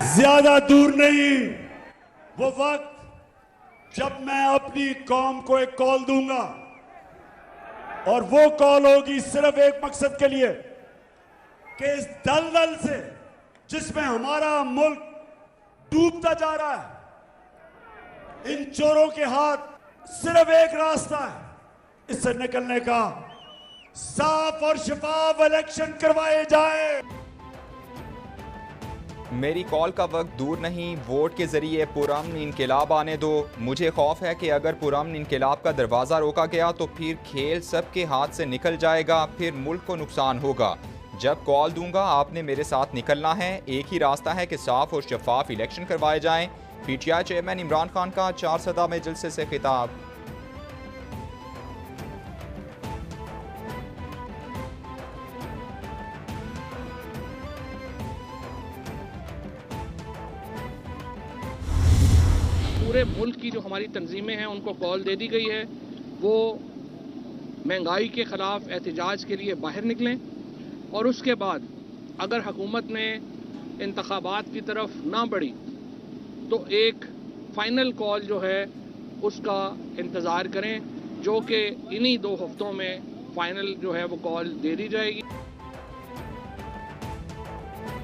ज्यादा दूर नहीं वो वक्त जब मैं अपनी कौम को एक कॉल दूंगा और वो कॉल होगी सिर्फ एक मकसद के लिए कि इस दलदल से जिसमें हमारा मुल्क डूबता जा रहा है, इन चोरों के हाथ सिर्फ एक रास्ता है, इससे निकलने का। साफ और शफाफ इलेक्शन करवाए जाए। मेरी कॉल का वक्त दूर नहीं, वोट के जरिए पुरअमन इनकलाब आने दो। मुझे खौफ है कि अगर पुरअमन इनकलाब का दरवाज़ा रोका गया तो फिर खेल सबके हाथ से निकल जाएगा, फिर मुल्क को नुकसान होगा। जब कॉल दूंगा आपने मेरे साथ निकलना है। एक ही रास्ता है कि साफ और शफाफ इलेक्शन करवाए जाएं। PTI चेयरमैन इमरान खान का 4 सदा में जलसे से खिताब। पूरे मुल्क की जो हमारी तंजीमें हैं उनको कॉल दे दी गई है, वो महंगाई के ख़िलाफ़ एहतजाज के लिए बाहर निकलें और उसके बाद अगर हुकूमत ने इंतखाबात की तरफ ना बढ़ी तो एक फ़ाइनल कॉल जो है उसका इंतज़ार करें, जो कि इन्हीं 2 हफ्तों में फ़ाइनल जो है वो कॉल दे दी जाएगी।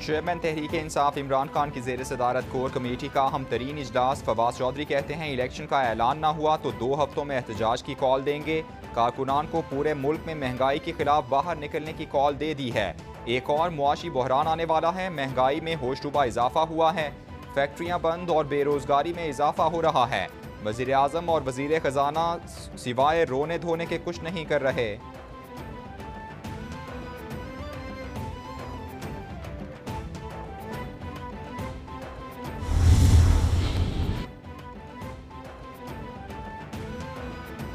चेयरमैन तहरीक इंसाफ इमरान खान की ज़ेर सदारत कोर कमेटी का अहम तरीन इजलास। फवाद चौधरी कहते हैं इलेक्शन का ऐलान ना हुआ तो 2 हफ्तों में एहतजाज की कॉल देंगे। कारकुनान को पूरे मुल्क में महंगाई के खिलाफ बाहर निकलने की कॉल दे दी है। एक और मुआशी बहरान आने वाला है। महंगाई में होशरुबा इजाफा हुआ है, फैक्ट्रियाँ बंद और बेरोजगारी में इजाफा हो रहा है। वज़ीर आज़म और वज़ीर ख़जाना सिवाय रोने धोने के कुछ नहीं कर रहे।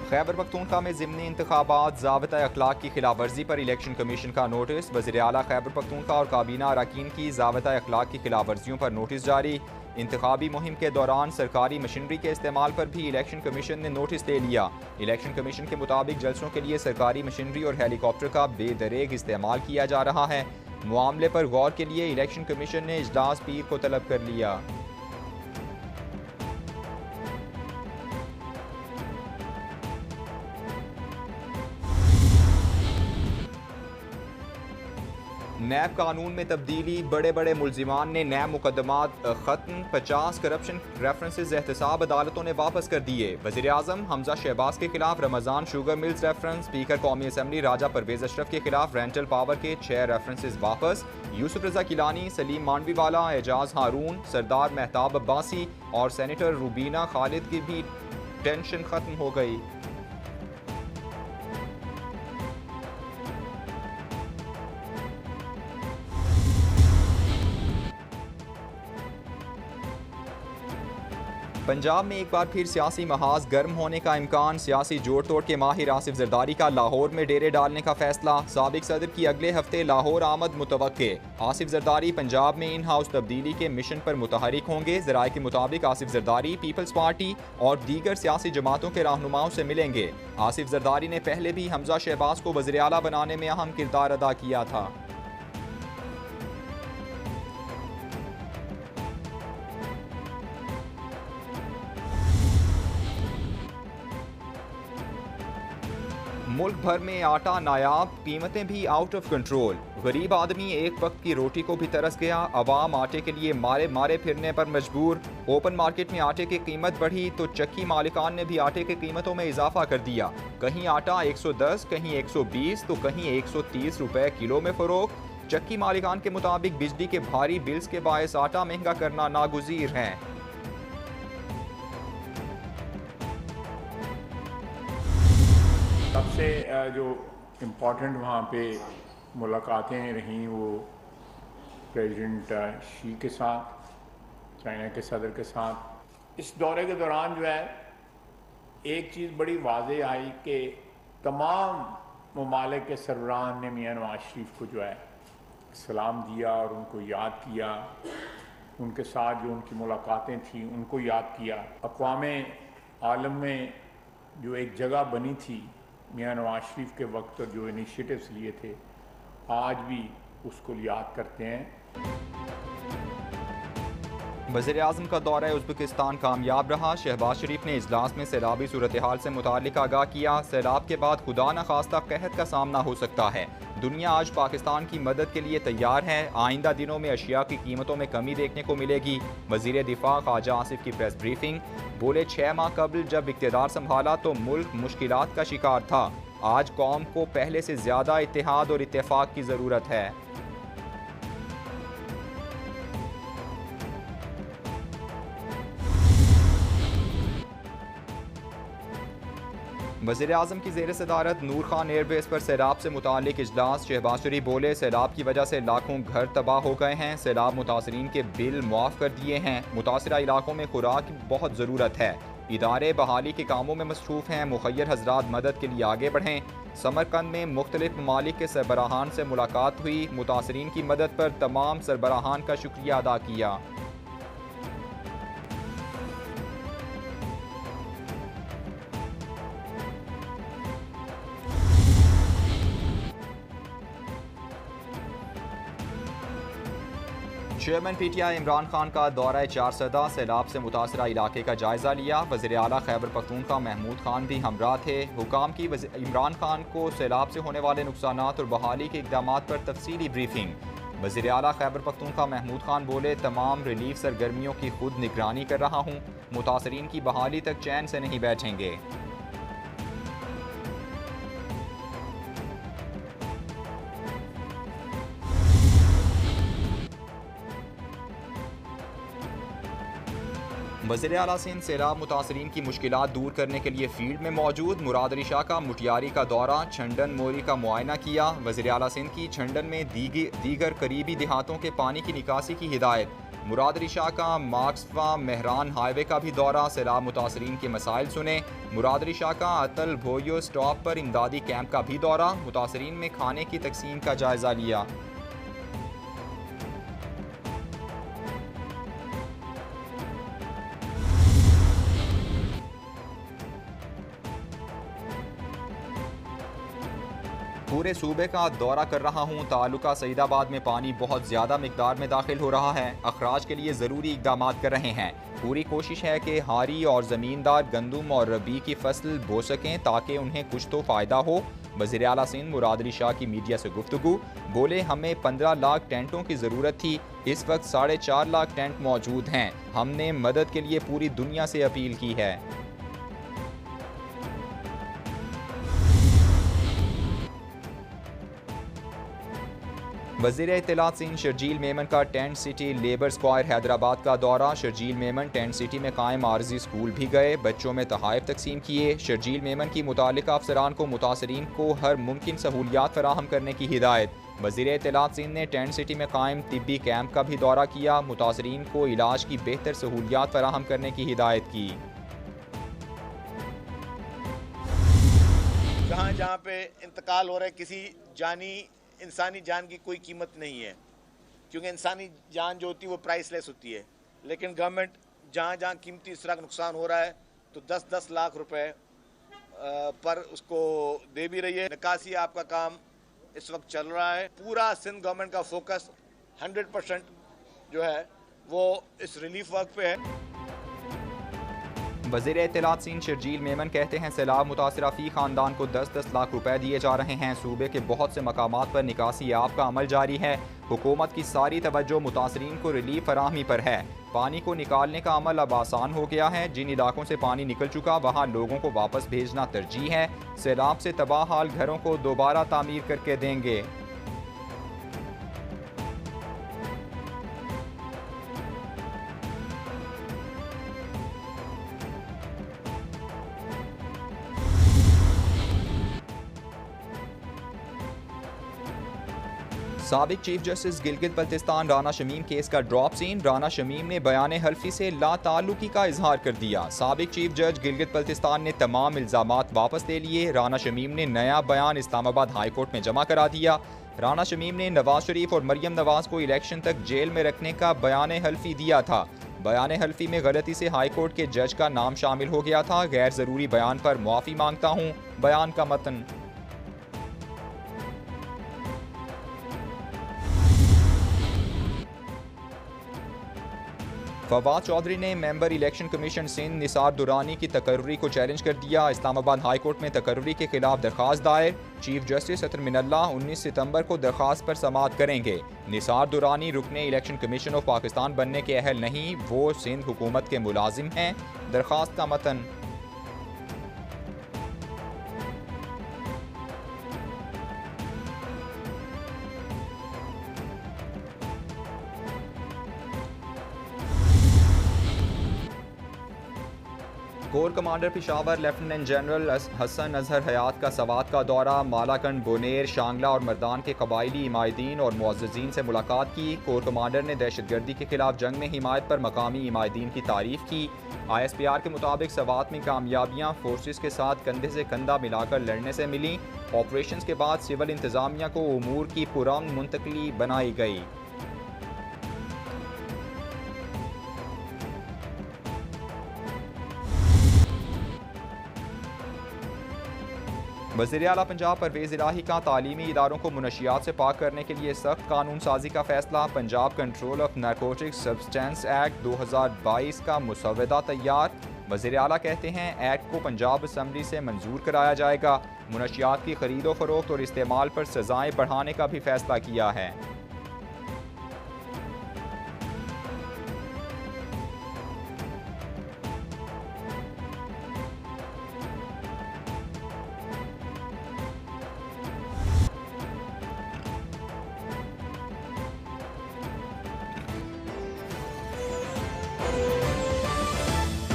खैबर पख्तूनख्वा में ज़िमनी इंतखाबात, ज़ाबिता अखलाक की खिलाफ वर्जी पर इलेक्शन कमीशन का नोटिस। वज़ीर आला खैबर पख्तूनख्वा और काबीना अरकान की ज़ाबिता अखलाक की खिलाफ वर्जियों पर नोटिस जारी। इंतखाबी मुहिम के दौरान सरकारी मशीनरी के इस्तेमाल पर भी इलेक्शन कमीशन ने नोटिस दे लिया। इलेक्शन कमीशन के मुताबिक जलसों के लिए सरकारी मशीनरी और हेलीकॉप्टर का बेदरेग इस्तेमाल किया जा रहा है। मामले पर गौर के लिए इलेक्शन कमीशन ने इजलास पीर को तलब कर लिया। नैब कानून में तब्दीली, बड़े बड़े मुलजिमान ने नैब मुकदमात ख़त्म, 50 करप्शन रेफरेंसेस एहतसाब अदालतों ने वापस कर दिए। वज़ीर आज़म हमजा शहबाज के खिलाफ Ramzan sugar mills reference, speaker कौमी असम्बली राजा परवेज अशरफ के खिलाफ रेंटल पावर के 6 रेफरेंसेस वापस। यूसुफ रज़ा किलानी, सलीम मांडवीवाला, एजाज हारून, सरदार मेहताब अब्बासी और सेनेटर रूबीना खालिद की भी टेंशन खत्म हो गई। पंजाब में एक बार फिर सियासी महाज गर्म होने का इम्कान। सियासी जोड़ तोड़ के माहिर आसिफ जरदारी का लाहौर में डेरे डालने का फैसला। साबिक सदर की अगले हफ्ते लाहौर आमद मुतवक्के। आसिफ जरदारी पंजाब में इन हाउस तब्दीली के मिशन पर मुतहरिक होंगे। ज़राए के मुताबिक आसिफ जरदारी पीपल्स पार्टी और दीगर सियासी जमातों के रहनुमाओं से मिलेंगे। आसिफ जरदारी ने पहले भी हमजा शहबाज को वज़ीर आला बनाने में अहम किरदार अदा किया था। मुल्क भर में आटा नायाब, कीमतें भी आउट ऑफ कंट्रोल। गरीब आदमी एक वक्त की रोटी को भी तरस गया। अवाम आटे के लिए मारे मारे फिरने पर मजबूर। ओपन मार्केट में आटे की कीमत बढ़ी तो चक्की मालिकान ने भी आटे की कीमतों में इजाफा कर दिया। कहीं आटा 110, कहीं 120 तो कहीं 130 रुपए किलो में फरोख्त। चक्की मालिकान के मुताबिक बिजली के भारी बिल्स के बायस आटा महंगा करना नागुज़ीर है। सबसे जो इम्पॉर्टेंट वहाँ पे मुलाकातें रहीं वो प्रेसिडेंट शी के साथ, चाइना के सदर के साथ। इस दौरे के दौरान जो है एक चीज़ बड़ी वाज़े आई कि तमाम ममालिक के सरबराहान ने मियां नवाज शरीफ को जो है सलाम दिया और उनको याद किया। उनके साथ जो उनकी मुलाकातें थी उनको याद किया। अक़वामे आलम में जो एक जगह बनी थी मियां नवाज शरीफ के वक्त और जो इनिशिएटिव्स लिए थे, आज भी उसको याद करते हैं। वज़ीर आज़म का दौरा उज़्बेकिस्तान कामयाब रहा। शहबाज शरीफ ने इजलास में सैलाबी सूरत हाल से मुताल्लिक़ आगाह किया। सैलाब के बाद खुदा न खास्ता कहत का सामना हो सकता है। दुनिया आज पाकिस्तान की मदद के लिए तैयार है। आइंदा दिनों में अशिया की कीमतों में कमी देखने को मिलेगी। वज़ीर दिफा ख्वाजा आसिफ की प्रेस ब्रीफिंग। बोले 6 माह कबल जब इक़्तिदार संभाला तो मुल्क मुश्किलात का शिकार था। आज कौम को पहले से ज़्यादा इत्तेहाद और इत्तेफाक की ज़रूरत है। वज़ीर आज़म की ज़ेर सदारत नूर खान एयरबेस पर सैलाब से मुताल्लिक़ इजलास। शहबाज शरीफ बोले सैलाब की वजह से लाखों घर तबाह हो गए हैं। सैलाब मुतासरीन के बिल मुआफ़ कर दिए हैं। मुतासरा इलाकों में खुराक की बहुत ज़रूरत है। इदारे बहाली के कामों में मसरूफ़ हैं। मुखय्यर हज़रात मदद के लिए आगे बढ़ें। समरकंद में मुख्तलिफ ममालिक के सरबराहान से मुलाकात हुई। मुतासरीन की मदद पर तमाम सरबराहान का शुक्रिया अदा किया। चेयरमैन PTI इमरान खान का दौरा 4 सदा। सैलाब से मुतासरा इलाके का जायज़ा लिया। वज़ीर आला खैबर पख्तूनख्वा महमूद खान भी हमरा थे। हुकाम की इमरान खान को सैलाब से होने वाले नुकसानात और बहाली के इक़दामात पर तफसीली ब्रीफिंग। वज़ीर आला खैबर पख्तूनख्वा महमूद खान बोले तमाम रिलीफ सरगर्मियों की खुद निगरानी कर रहा हूँ। मुतासरीन की बहाली तक चैन से नहीं बैठेंगे। वज़ीर आला सिंध सैलाब मुतासरीन की मुश्किलात दूर करने के लिए फील्ड में मौजूद। मुराद अली शाह का मुटियारी का दौरा। छंडन मोरी का मुआयना किया। वज़ीर आला सिंध की छंडन में दीगर करीबी देहातों के पानी की निकासी की हिदायत। मुराद अली शाह का मार्क्सवा मेहरान हाईवे का भी दौरा। सैलाब मुतासरीन के मसाइल सुने। मुराद अली शाह का अतल भोयो स्टॉप पर इमदादी कैंप का भी दौरा। मुतासरीन में खाने की तकसीम का जायजा लिया। पूरे सूबे का दौरा कर रहा हूँ। तालुका सईदाबाद में पानी बहुत ज़्यादा मिकदार में दाखिल हो रहा है। अखराज के लिए ज़रूरी इक़दाम कर रहे हैं। पूरी कोशिश है कि हारी और ज़मींदार गंदम और रबी की फसल बो सकें ताकि उन्हें कुछ तो फ़ायदा हो। वज़ीर आला सिंध मुराद अली शाह की मीडिया से गुफ्तगू। बोले हमें 15 लाख टेंटों की ज़रूरत थी। इस वक्त 4.5 लाख टेंट मौजूद हैं। हमने मदद के लिए पूरी दुनिया से अपील की है। वज़ीर इत्तलात सिंध शर्जील मेमन का tent city labour square Hyderabad का दौरा। शर्जील मेमन टेंट सिटी में कायम आर्जी स्कूल भी गए। बच्चों में तोहफ़े तकसीम किए। शर्जील मेमन की मुतालिका अफसरान को मुतासरीन को हर मुमकिन सहूलियात फराहम करने की हिदायत। वज़ीर इत्तलात सिंध ने टेंट सिटी में कायम तिब्बी कैंप का भी दौरा किया। मुतासरीन को इलाज की बेहतर सहूलियात फराहम करने की हिदायत की। जहाँ जहाँ पे इंतकाल हो रहा है, किसी इंसानी जान की कोई कीमत नहीं है, क्योंकि इंसानी जान जो होती है वो प्राइसलेस होती है। लेकिन गवर्नमेंट जहाँ जहाँ कीमती इस तरह का नुकसान हो रहा है तो 10-10 लाख रुपए पर उसको दे भी रही है। निकासी आपका काम इस वक्त चल रहा है। पूरा सिंध गवर्नमेंट का फोकस 100% जो है वो इस रिलीफ वर्क पे है। वज़ीर इत्तलात सिंध शर्जील मेमन कहते हैं सैलाब मुतासरा फ़ी ख़ानदान को 10-10 लाख रुपए दिए जा रहे हैं। सूबे के बहुत से मकामात पर निकासी आब का अमल जारी है। हुकूमत की सारी तवज्जो मुतासरीन को रिलीफ फराहमी पर है। पानी को निकालने का अमल अब आसान हो गया है। जिन इलाकों से पानी निकल चुका वहाँ लोगों को वापस भेजना तरजीह है। सैलाब से तबाह हाल घरों को दोबारा तामीर करके देंगे। साबिक chief justice Gilgit Baltistan Rana Shamim case का ड्रॉप सीन। राना शमीम ने बयान हल्फी से लाताल्लुकी का इजहार कर दिया। साबिक चीफ जज गिलगित बल्तिस्तान ने तमाम इल्जामात वापस ले लिए। राना शमीम ने नया बयान इस्लामाबाद हाई कोर्ट में जमा करा दिया। राना शमीम ने नवाज शरीफ और मरियम नवाज को इलेक्शन तक जेल में रखने का बयान हल्फी दिया था। बयान हल्फी में गलती से हाई कोर्ट के जज का नाम शामिल हो गया था। गैर ज़रूरी बयान पर मुआफ़ी मांगता हूँ। बयान का मतन। फवाद चौधरी ने member election commission Sindh Nisar Durrani की तकर्री को चैलेंज कर दिया। इस्लामाबाद हाई कोर्ट में तकर्री के खिलाफ दरखास्त दायर। चीफ जस्टिस अतर मिनल्लाह 19 सितंबर को दरखास्त पर समाअत करेंगे। निसार दुरानी रुकने इलेक्शन कमीशन ऑफ पाकिस्तान बनने के अहल नहीं, वो सिंध हुकूमत के मुलाजिम हैं। दरखास्त का मतन corps commander Peshawar lieutenant general Hasan Azhar Hayat का सवात का दौरा। मालाकंड, बोनेर, शांगला और मर्दान के कबायली इमायदीन और मुअज़्ज़िज़ीन से मुलाकात की। कोर कमांडर ने दहशतगर्दी के खिलाफ जंग में हिमायत पर मकामी इमायदीन की तारीफ की। ISPR के मुताबिक सवात में कामयाबियाँ फोर्सेस के साथ कंधे से कंधा मिलाकर लड़ने से मिली। ऑपरेशन के बाद सिविल इंतज़ामिया को उमूर की पुरअमन मुंतकली बनाई गई। वज़ीर आला पंजाब परवेज़ इलाही का तालीमी इदारों को मुनशियात से पाक करने के लिए सख्त कानून साजी का फैसला। Punjab control of narcotics substance act 2022 का मुसव्वदा तैयार। वज़ीर आला कहते हैं एक्ट को पंजाब असम्बली से मंजूर कराया जाएगा। मुनशियात की खरीदो फरोख्त और इस्तेमाल पर सज़ाएँ बढ़ाने का भी फैसला किया है।